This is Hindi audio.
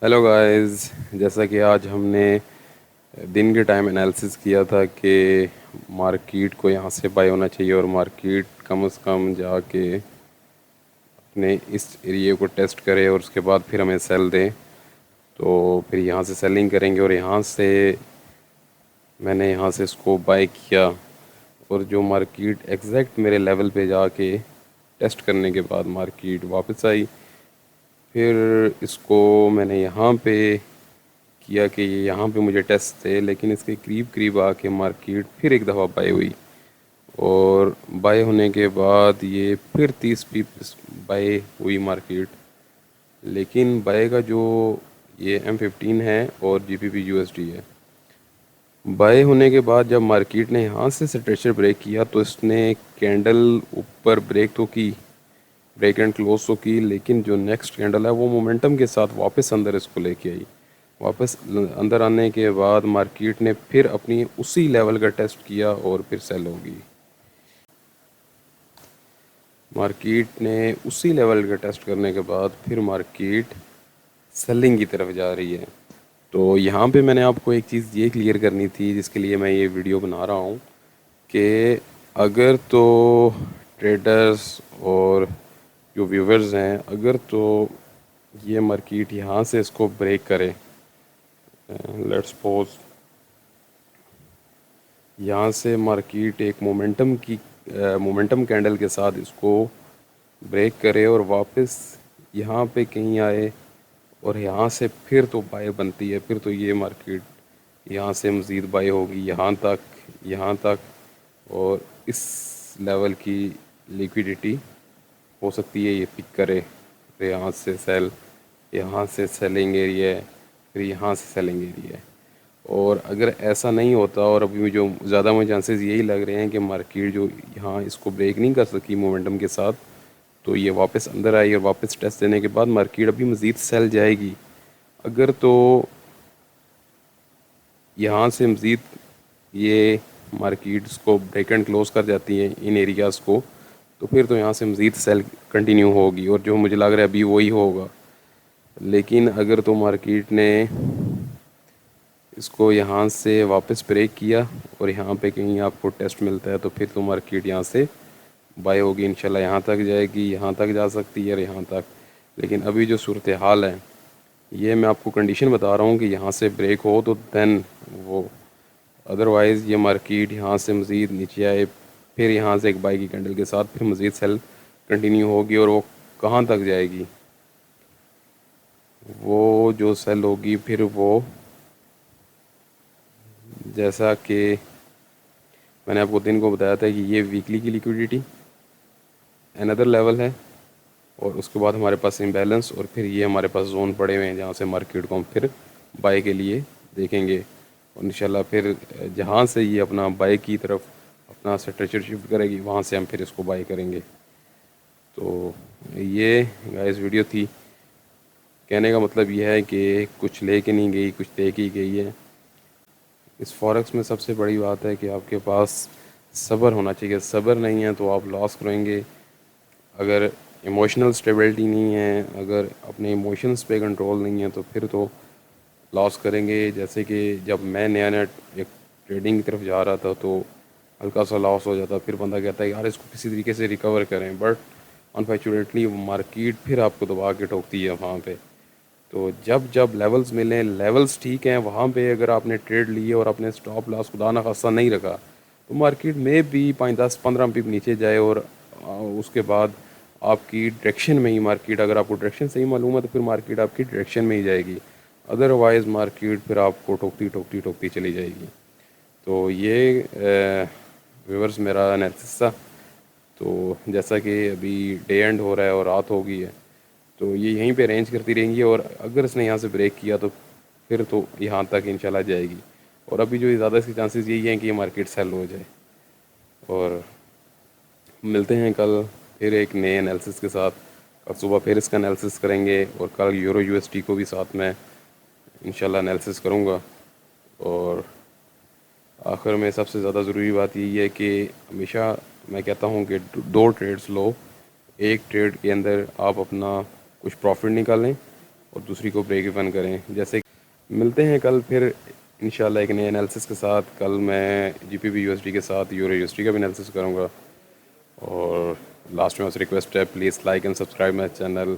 Hello guys. जैसा कि आज हमने दिन के टाइम एनालिसिस किया था कि मार्केट को यहाँ से बाय होना चाहिए और मार्केट कम से कम जाके अपने इस एरिया को टेस्ट करे और उसके बाद फिर हमें सेल दें। तो फिर यहाँ से सेलिंग करेंगे और यहाँ से मैंने यहाँ से इसको बाय किया और जो मार्केट एग्जैक्ट मेरे लेवल पे जाके टेस्ट करने के बाद मार्केट वापस आई। फिर इसको मैंने यहाँ पे किया कि ये यहाँ पे मुझे टेस्ट थे, लेकिन इसके करीब करीब आके मार्केट फिर एक दफ़ा बाय हुई और बाय होने के बाद ये फिर 30 पिप्स बाय हुई मार्केट। लेकिन बाय का जो ये M15 है और GBP USD है। बाय होने के बाद जब मार्केट ने यहाँ से स्ट्रेचर ब्रेक किया तो इसने कैंडल ऊपर ब्रेक तो की, ब्रेक एंड क्लोज तो की, लेकिन जो नेक्स्ट कैंडल है वो मोमेंटम के साथ वापस अंदर इसको लेके आई। वापस अंदर आने के बाद मार्केट ने फिर अपनी उसी लेवल का टेस्ट किया और फिर सेल होगी। मार्केट ने उसी लेवल का टेस्ट करने के बाद फिर मार्केट सेलिंग की तरफ जा रही है। तो यहाँ पे मैंने आपको एक चीज़ ये क्लियर करनी थी जिसके लिए मैं ये वीडियो बना रहा हूँ कि अगर तो ट्रेडर्स और जो व्यूवर्स हैं, अगर तो ये मार्केट यहाँ से इसको ब्रेक करे, लेट्स सपोज यहाँ से मार्केट एक मोमेंटम कैंडल के साथ इसको ब्रेक करे और वापस यहाँ पे कहीं आए और यहाँ से फिर तो बाय बनती है, फिर तो ये मार्केट यहाँ से मज़ीद बाय होगी यहाँ तक और इस लेवल की लिक्विडिटी हो सकती है ये पिक करे। फिर यहाँ से सेल, यहाँ से सेलिंग एरिया है, फिर यहाँ से सेलिंग एरिया है। और अगर ऐसा नहीं होता और अभी जो ज़्यादा मुझे चांसेस यही लग रहे हैं कि मार्केट जो यहाँ इसको ब्रेक नहीं कर सकी मोमेंटम के साथ, तो ये वापस अंदर आई और वापस टेस्ट देने के बाद मार्केट अभी मज़ीद सेल जाएगी। अगर तो यहाँ से मज़ीद ये मार्केट इसको ब्रेक एंड क्लोज कर जाती है इन एरियाज़ को, तो फिर तो यहाँ से मज़ीद सेल कंटिन्यू होगी और जो मुझे लग रहा है अभी वही होगा। लेकिन अगर तो मार्केट ने इसको यहाँ से वापस ब्रेक किया और यहाँ पे कहीं आपको टेस्ट मिलता है तो फिर तो मार्केट यहाँ से बाय होगी, इंशाल्लाह यहाँ तक जाएगी, यहाँ तक जा सकती है और यहाँ तक। लेकिन अभी जो सूरत हाल है, ये मैं आपको कंडीशन बता रहा हूँ कि यहाँ से ब्रेक हो तो देन वो, अदरवाइज़ ये मार्केट यहाँ से मज़ीद नीचे आए, फिर यहाँ से एक बाई की कैंडल के साथ फिर मज़ीद सेल कंटिन्यू होगी और वो कहाँ तक जाएगी, वो जो सेल होगी फिर वो, जैसा कि मैंने आपको दिन को बताया था कि ये वीकली की लिक्विडिटी अनदर लेवल है और उसके बाद हमारे पास इम्बैलेंस और फिर ये हमारे पास जोन पड़े हुए हैं जहाँ से मार्केट को हम फिर बाय के लिए देखेंगे और इंशाल्लाह फिर जहाँ से ये अपना बाय की तरफ अपना स्ट्रेचर शिफ्ट करेगी वहाँ से हम फिर इसको बाय करेंगे। तो ये गाइस वीडियो थी। कहने का मतलब यह है कि कुछ लेके नहीं गई, कुछ दे के ही गई है। इस फॉरेक्स में सबसे बड़ी बात है कि आपके पास सब्र होना चाहिए। सब्र नहीं है तो आप लॉस करेंगे। अगर इमोशनल स्टेबिलिटी नहीं है, अगर अपने इमोशंस पे कंट्रोल नहीं है तो फिर तो लॉस करेंगे। जैसे कि जब मैं नया नया एक ट्रेडिंग की तरफ जा रहा था तो हल्का सा लॉस हो जाता, फिर बंदा कहता है यार इसको किसी तरीके से रिकवर करें, बट अनफॉर्चुनेटली मार्केट फिर आपको दबा के ठोकती है वहाँ पे। तो जब जब लेवल्स मिलें, लेवल्स ठीक हैं, वहाँ पे अगर आपने ट्रेड लिए और अपने स्टॉप लॉस खुदा ना खासा नहीं रखा तो मार्केट में भी 5-10-15 पिप नीचे जाए और उसके बाद आपकी डायरेक्शन में ही मार्केट, अगर आपको डायरेक्शन सही मालूम है तो फिर मार्केट आपकी डायरेक्शन में ही जाएगी, अदरवाइज़ मार्केट फिर आपको ठोकती ठोकती ठोकती चली जाएगी। तो ये व्यूअर्स मेरा एनालिसिस था। तो जैसा कि अभी डे एंड हो रहा है और रात हो गई है तो ये यहीं पे रेंज करती रहेंगी और अगर इसने यहाँ से ब्रेक किया तो फिर तो यहाँ तक इंशाल्लाह जाएगी। और अभी जो ज़्यादा इसके चांसेस यही हैं कि ये मार्केट सेल हो जाए। और मिलते हैं कल फिर एक नए एनालिसिस के साथ। कल सुबह फिर इसका एनालिसिस करेंगे और कल यूरो USD को भी साथ में इंशाल्लाह एनालिसिस करूँगा। और आखिर में सबसे ज़्यादा ज़रूरी बात यही है कि हमेशा मैं कहता हूँ कि 2 ट्रेड्स लो। एक ट्रेड के अंदर आप अपना कुछ प्रॉफिट निकालें और दूसरी को ब्रेक इवन करें। जैसे मिलते हैं कल फिर इंशाल्लाह एक नए एनालिसिस के साथ। कल मैं जीपीबी यूएसडी के साथ यूरो यूएसडी का भी एनालिसिस करूँगा। और लास्ट में आपसे रिक्वेस्ट है, please like and subscribe my channel.